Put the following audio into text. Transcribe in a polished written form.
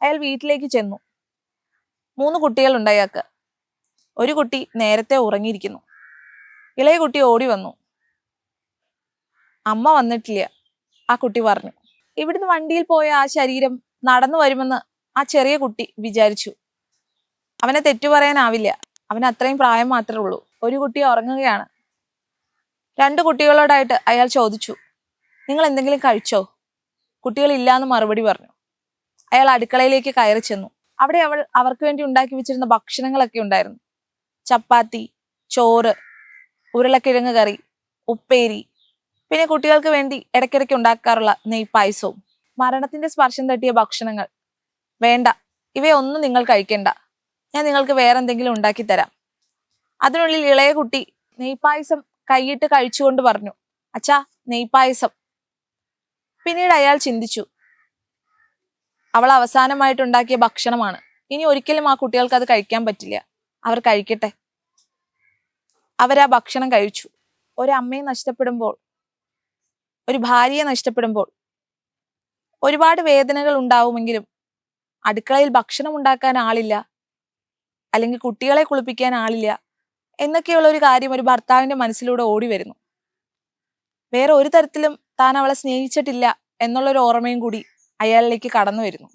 അയാൾ വീട്ടിലേക്ക് ചെന്നു. 3 കുട്ടികളുണ്ട് അയാൾക്ക്. ഒരു കുട്ടി നേരത്തെ ഉറങ്ങിയിരിക്കുന്നു. ഇളയ കുട്ടി ഓടി വന്നു. അമ്മ വന്നിട്ടില്ല. ആ കുട്ടി പറഞ്ഞു. ഇവിടുന്ന് വണ്ടിയിൽ പോയ ആ ശരീരം നടന്നു വരുമെന്ന് ആ ചെറിയ കുട്ടി വിചാരിച്ചു. അവനെ തെറ്റു പറയാനാവില്ല. അവന് അത്രയും പ്രായം മാത്രമേ ഉള്ളൂ. ഒരു കുട്ടി ഉറങ്ങുകയാണ്. 2 കുട്ടികളോടായിട്ട് അയാൾ ചോദിച്ചു, നിങ്ങൾ എന്തെങ്കിലും കഴിച്ചോ? കുട്ടികൾ ഇല്ലാന്ന് മറുപടി പറഞ്ഞു. അയാൾ അടുക്കളയിലേക്ക് കയറി ചെന്നു. അവിടെ അവർക്ക് വേണ്ടി ഉണ്ടാക്കി വെച്ചിരുന്ന ഭക്ഷണങ്ങളൊക്കെ ഉണ്ടായിരുന്നു. ചപ്പാത്തി, ചോറ്, ഉരുളക്കിഴങ്ങ് കറി, ഉപ്പേരി, പിന്നെ കുട്ടികൾക്ക് വേണ്ടി ഇടയ്ക്കിടയ്ക്ക് ഉണ്ടാക്കാറുള്ള നെയ്പായസവും. മരണത്തിന്റെ സ്പർശം തട്ടിയ ഭക്ഷണങ്ങൾ. വേണ്ട, ഇവയൊന്നും നിങ്ങൾ കഴിക്കണ്ട, ഞാൻ നിങ്ങൾക്ക് വേറെ എന്തെങ്കിലും ഉണ്ടാക്കി തരാം. അതിനുള്ളിൽ ഇളയ കുട്ടി നെയ്പായസം കൈയിട്ട് കഴിച്ചുകൊണ്ട് പറഞ്ഞു, അച്ഛാ, നെയ്പായസം. പിന്നീട് അയാൾ ചിന്തിച്ചു, അവൾ അവസാനമായിട്ടുണ്ടാക്കിയ ഭക്ഷണമാണ്. ഇനി ഒരിക്കലും ആ കുട്ടികൾക്ക് അത് കഴിക്കാൻ പറ്റില്ല. അവർ കഴിക്കട്ടെ. അവരാ ഭക്ഷണം കഴിച്ചു. ഒരമ്മയെ നഷ്ടപ്പെടുമ്പോൾ, ഒരു ഭാര്യയെ നഷ്ടപ്പെടുമ്പോൾ ഒരുപാട് വേദനകൾ ഉണ്ടാവുമെങ്കിലും അടുക്കളയിൽ ഭക്ഷണം ഉണ്ടാക്കാൻ ആളില്ല, അല്ലെങ്കിൽ കുട്ടികളെ കുളിപ്പിക്കാൻ ആളില്ല എന്നൊക്കെയുള്ള ഒരു കാര്യം ഒരു ഭർത്താവിന്റെ മനസ്സിലൂടെ ഓടി വരുന്നു. വേറെ ഒരു തരത്തിലും താൻ അവളെ സ്നേഹിച്ചിട്ടില്ല എന്നുള്ളൊരു ഓർമ്മയും കൂടി അയാളിലേക്ക് കടന്നു വരുന്നു.